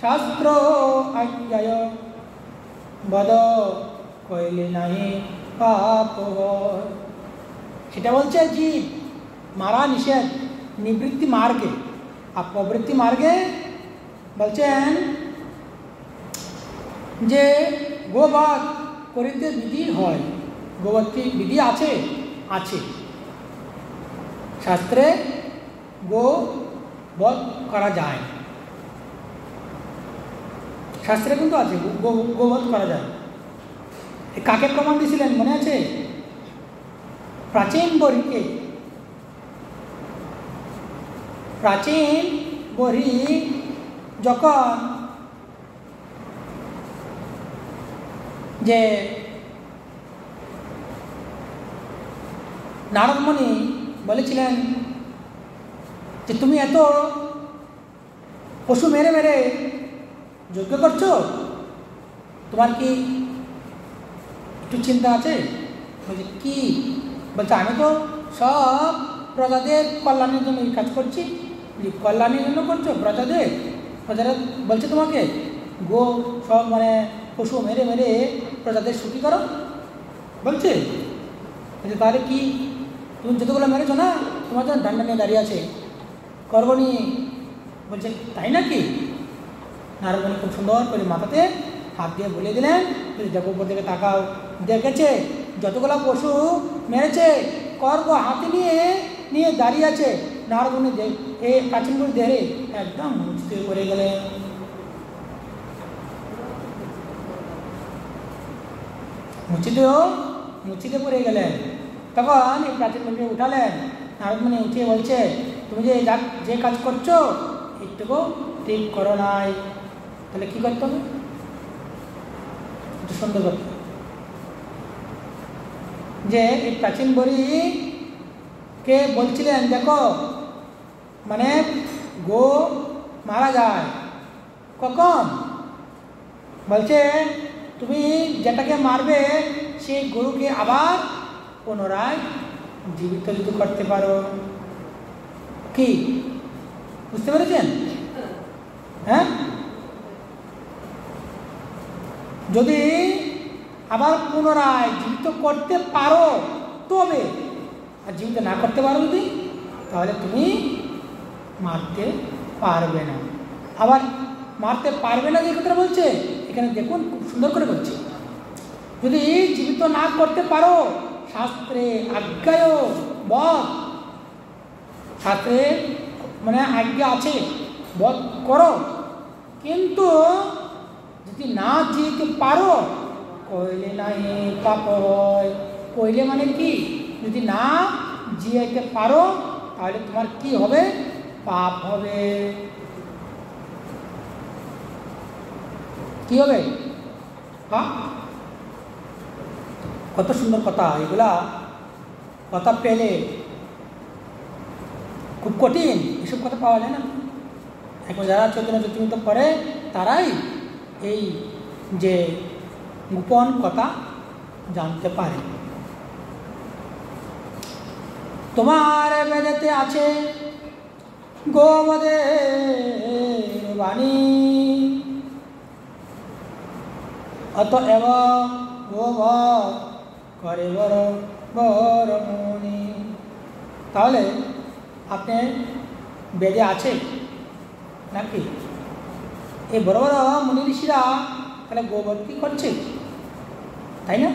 শাস্ত্র আজ্ঞায় বধ কইলে নাহি পাপ হয়। সেটা বলছে জীব মারা নিষেধ নিবৃত্তি মার্গে, আর প্রবৃত্তি মার্গে বলছেন যে গোবধ করিতে বিধি হয়। গোবধ বিধি আছে, আছে শাস্ত্রে গো বধ করা যায়, শাস্ত্রে কিন্তু আছে গোবধ করা যায়। কাকে প্রমাণ দিয়েছিলেন মনে আছে? প্রাচীন বরিকে। প্রাচীন বরি যখন যে নারদমণি বলেছিলেন যে তুমি এত পশু মেরে মেরে যজ্ঞ করছো, তোমার কি একটু চিন্তা আছে? বলছে কি? বলছে আমি তো সব প্রজাদের কল্যাণের জন্য এই কাজ করছি। কল্যাণের জন্য করছো প্রজাদের? প্রজারা বলছে তোমাকে গো সব মানে পশু মেরে মেরে প্রজাদের সুখী করো বলছে। তাহলে কি তুমি যতগুলো মেরেছো না, তোমার জন্য ডান্ডা নিয়ে দাঁড়িয়ে আছে, করবো নি? বলছে তাই নাকি? নারদমণি খুব সুন্দর করে মাথাতে হাত দিয়ে বলে দিলেন, দেখো উপর দিকে তাকাও, দেখেছে যতগুলো পশু মেরেছে করবো হাতে নিয়ে নিয়ে দাঁড়িয়ে আছে। নারদমণি এই প্রাচীনগুলো দেখে একদম মুচতে পড়ে গেলেন। মুচিতে পড়ে গেলেন। তখন এই প্রাচীনকে উঠালেন। নারদমণি উঠিয়ে বলছে তুমি যে কাজ করছো একটুকু ঠিক করো নাই, তাহলে কি করতে হবে? একটু সুন্দর করতে হবে। যে এই প্রাচীন বরিকে বলছিলেন দেখো মানে গো মারা যায় কখন? বলছে তুমি যেটাকে মারবে সেই গরুকে আবার পুনরায় জীবিত যদি করতে পারো। কি বুঝতে পেরেছেন? হ্যাঁ, যদি আবার পুনরায় জীবিত করতে পারো তবে, আর জীবিত না করতে পারো যদি, তাহলে তুমি মারতে পারবে না। আবার মারতে পারবে না যে কথা বলছে এখানে দেখুন খুব সুন্দর করে বলছে, যদি জীবিত না করতে পারো শাস্ত্রে আজ্ঞায় বধ, শাস্ত্রে মানে আজ্ঞা আছে বধ করো, কিন্তু যদি না যেতে পারো কইলে নাই পাপ হয়। কইলে মানে কি? যদি না জিয়াইতে পারো তাহলে তোমার কি হবে? পাপ হবে। কি হবে? পাপ। কত সুন্দর কথা এগুলা, কথা পেলে খুব কঠিন, এসব কথা পাওয়া যায় না। এখন যারা চৈতন্য চৈতন্য করে তারাই এই যে গোপন কথা জানতে পারে। তোমার বেদেতে আছে গোবধের বাণী, অতএব গোবধ করে বর মুনি। তাহলে আপনি বেদে আছে নাকি? এই বড় বড় মুনি ঋষিরা তাহলে গোবধ কি করছে, তাই না?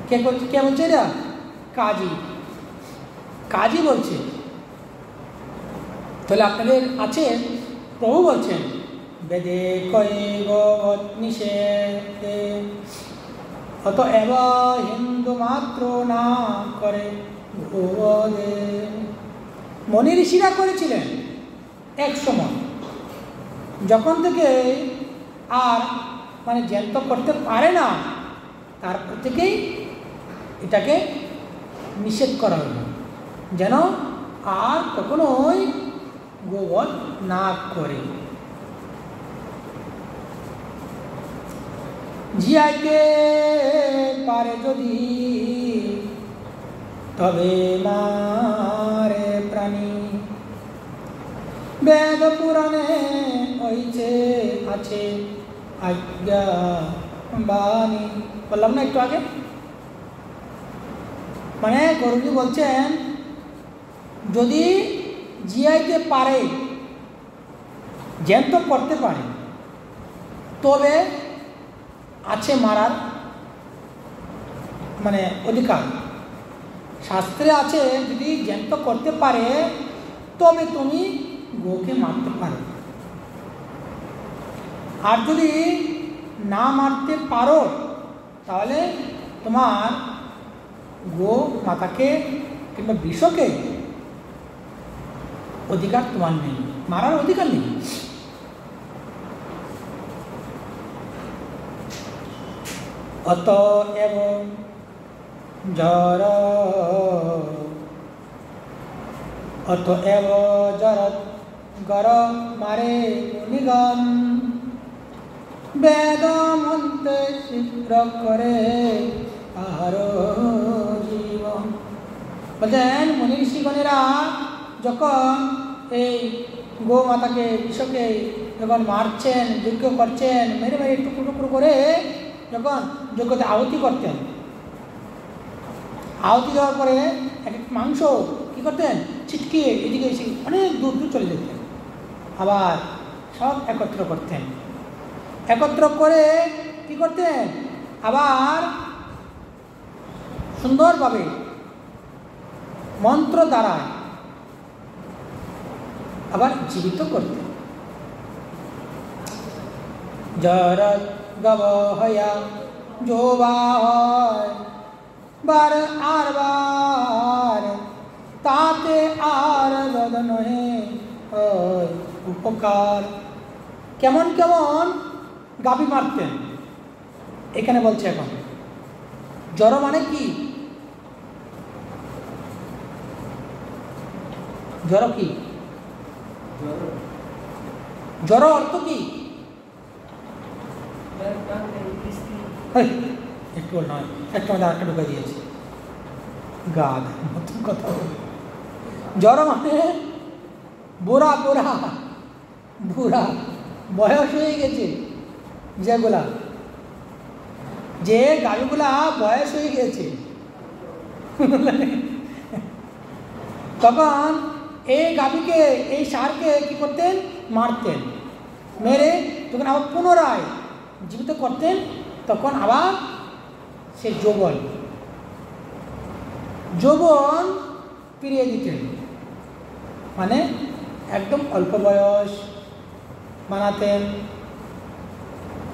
কে বলছে? এরা কাজী বলছে। তাহলে আপনাদের আছে, প্রভু বলছেন বেদে কয়ে গোবধ নিষেধে, অতএব হিন্দু মাত্র না করে গোবধে। মনি ঋষিরা করেছিলেন এক সময়, যখন থেকে আর মানে জ্যান্ত করতে পারে না তারপর থেকেই এটাকে নিষেধ করা হলো, যেন আর কখনোই গোবধ না করে। জিয়াইতে পারে যদি তবে মারে প্রাণী, বেদ পুরাণে হইছে আছে আজ্ঞা বাণী। বললাম না একটু আগে, মানে গুরুজি বলছেন যদি জিয়াইতে পারে, জ্যান্ত করতে পারে, তবে আছে মারার মানে অধিকার, শাস্ত্রে আছে যদি জ্যান্ত করতে পারে তবে তুমি গোকে মারতে পারো, আর যদি না মারতে পারো তাহলে তোমার গো মাতাকে কিংবা বিশ্বকে অধিকার তোমার নেই, মারার অধিকার নেই। অতএব জর গর মারে মুনিগণ, বেদ মন্ত্রে শীঘ্র করে আর জীবন। বলছেন মুনি ঋষিগণেরা যখন এই গো মাতাকে বিশ্বকে যখন মারছেন, যজ্ঞ করছেন, মেরে মেরে টুকরো টুকরো করে যখন যজ্ঞতে আহুতি করতেন, আহুতি দেওয়ার পরে এক এক মাংস কী করতেন, ছিটকিয়ে এদিকে এসে অনেক দূর দূর চলে যেতেন, আবার সব একত্র করতেন, একত্র করে কি করতেন, আবার সুন্দরভাবে মন্ত্র দ্বারা আবার জীবিত করতেন। জর গব হয়া যোবা হয় বার আর বার, তাতে আর বদ নহে উপকার। কেমন কেমন গাভী মারতেন এখানে বলছে। এখন জড় মানে কি, জড় কি, জড় অর্থ কি, একটু নয় একটা মধ্যে আরেকটা ঢুকে দিয়েছে গাদ নতুন কথা। জড় মানে বুড়া বুড়া বুড়া, বয়স হয়ে গেছে যেগুলা, যে গাড়িগুলা বয়স হয়ে গেছে তখন এই গাভীকে এই ষাঁড়কে কি করতেন, মারতেন, মেরে যখন আবার পুনরায় জীবিত করতেন তখন আবার সে যৌবন ফিরিয়ে দিতেন, মানে একদম অল্প বয়স বানাতেন।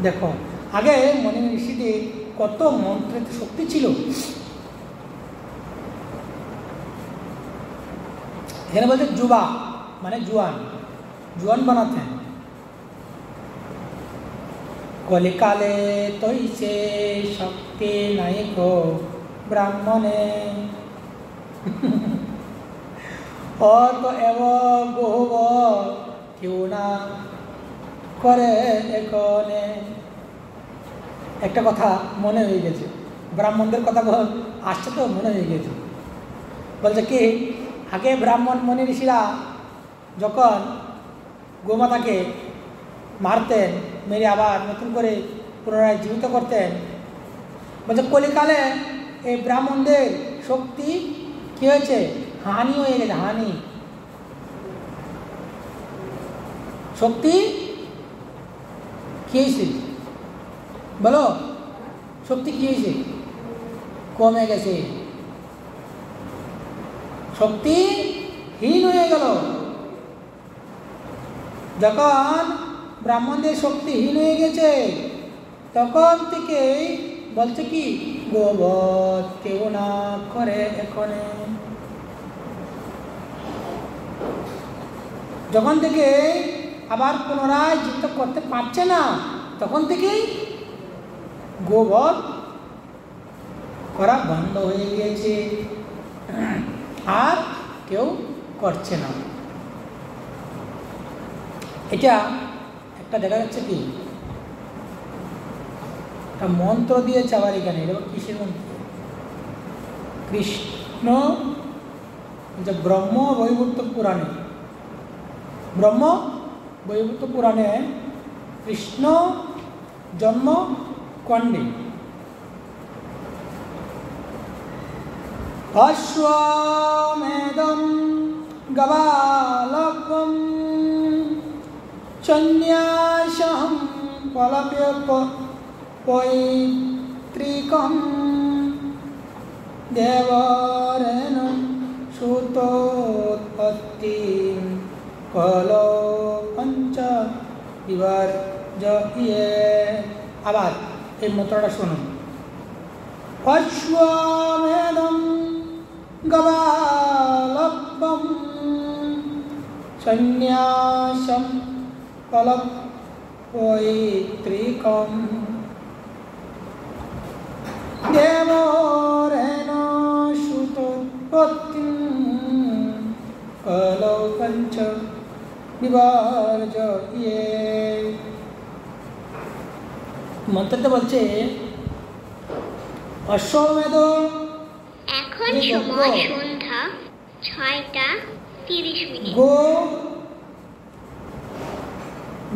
দেখো আগে মনি ঋষিদের কত মন্ত্রের শক্তি ছিল। এখানে বলতে যুবা মানে জুয়ান বানাতেন। কলিকালে তৈছে শক্তি নাই গো ব্রাহ্মণে, অতএব বহুব কেউ না করে এখানে। একটা কথা মনে হয়ে গেছে, ব্রাহ্মণদের কথা আসছে তো মনে হয়ে গেছে। বলছে কি, আগে ব্রাহ্মণ মনি ঋষিরা যখন গোমাতাকে মারতেন, মেরে আবার নতুন করে পুনরায় জীবিত করতেন, বলছে কলিকালে এই ব্রাহ্মণদের শক্তি কী হয়েছে, হানি হয়ে গেছে, হানি। শক্তি কী হয়েছে বলো, শক্তি কী হয়েছে, কমে গেছে, শক্তিহীন হয়ে গেল। যখন ব্রাহ্মণদের শক্তিহীন হয়ে গেছে তখন থেকেই বলছে কি, গোবধ কেউ না করে এখানে। যখন থেকে আবার পুনরায় জীবিত করতে পারছে না তখন থেকেই গোবধ করা বন্ধ হয়ে গিয়েছে, আর কেউ করছে না। এটা একটা দেখা যাচ্ছে কি, একটা মন্ত্র দিয়েছে আবার এখানে। কিসের মন্ত্র? কৃষ্ণ যে ব্রহ্ম বৈবর্ত পুরাণে, ব্রহ্ম বৈবর্ত পুরাণে কৃষ্ণ জন্ম কণ্ডে অশ্বমেধম গবালকম সন্ন্যাসহম ফলপ্য পৈতৃকং দেবরেণ সুতোৎপত্তি কলো পঞ্চ বিবর্জয়ে। আবার এই মন্ত্রটা শুনুন। অশ্বমেধং গবালব্ধং সন্ন্যাসম পৈতৃকং দেবরেণ সুতোৎপত্তিং কলো পঞ্চ বিবর্জয়ে। মন্ত্রটা বলছে অশ্বমেধ এখন সময় সন্ধ্যা 6:30। গো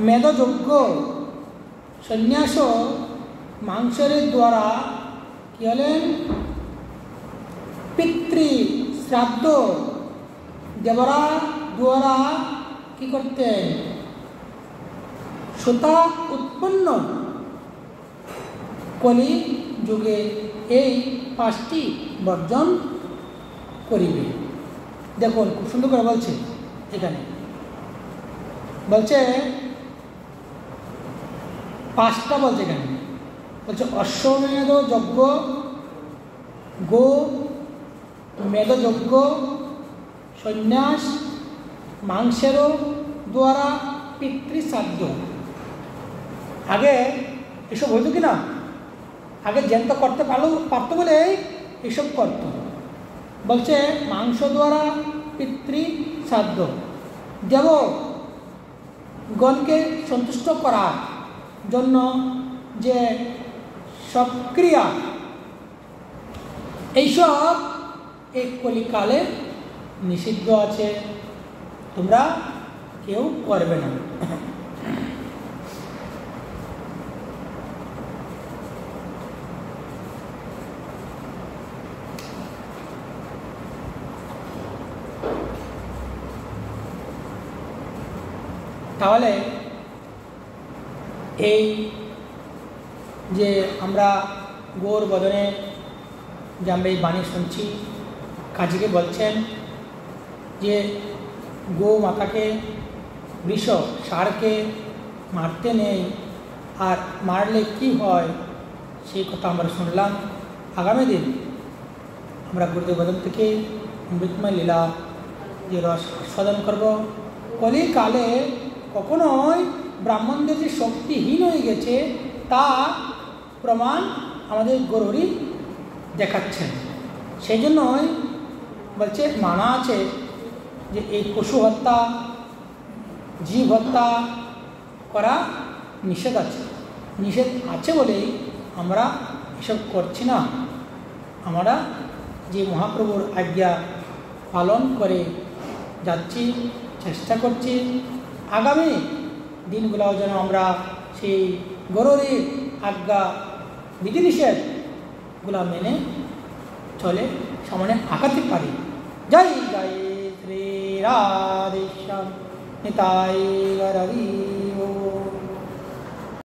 মেধযজ্ঞ সন্ন্যাস মাংসের দ্বারা কি হলেন পিতৃ শ্রাদ্ধ দেবরা দ্বারা কি করতেন সুতা উৎপন্ন কলি যুগে এই 5টি বর্জন করিবে। দেখুন খুব সুন্দর করে বলছে, এখানে বলছে 5টা বলছে, এখানে বলছে অশ্বমেধ যজ্ঞ, গো মেধ যজ্ঞ, সন্ন্যাস মাংসেরও দ্বারা পিতৃশ্রাদ্ধ। আগে এসব হইতো কি না? আগে জ্যান্ত করতে পারতো বলে এসব করত। বলছে মাংস দ্বারা পিতৃশ্রাদ্ধ, দেবগণকে সন্তুষ্ট করার জন্য যে সক্রিয়া এইসব এই কলিকালে নিষিদ্ধ আছে, তোমরা কেউ করবে না। তাহলে এই যে আমরা গৌর বদনে যে আমরা এই বাণী শুনছি, কাজীকে বলছেন যে গো মাতাকে বৃষ ষাঁড়কে মারতে নেই, আর মারলে কি হয় সেই কথা আমরা শুনলাম। আগামী দিন আমরা গুরুদেব বদন থেকে অমৃতময় লীলা যে রস আস্বাদন করব। কলিকালে কখনোই ব্রাহ্মণদের যে শক্তিহীন হয়ে গেছে তা প্রমাণ আমাদের গৌরী দেখাচ্ছেন। সেই জন্যই বলছে মানা আছে যে এই পশু হত্যা জীব হত্যা করা নিষেধ আছে। নিষেধ আছে বলেই আমরা এসব করছি না। আমরা যে মহাপ্রভুর আজ্ঞা পালন করে যাচ্ছি, চেষ্টা করছি আগামী দিনগুলোও যেন আমরা সেই গৌরীর আজ্ঞা বিধিনিষেধগুলো মেনে চলে সামনে আগাতে পারি। জয় জয় শ্রী রাধেশ্যাম নিতাই গৌর হরি।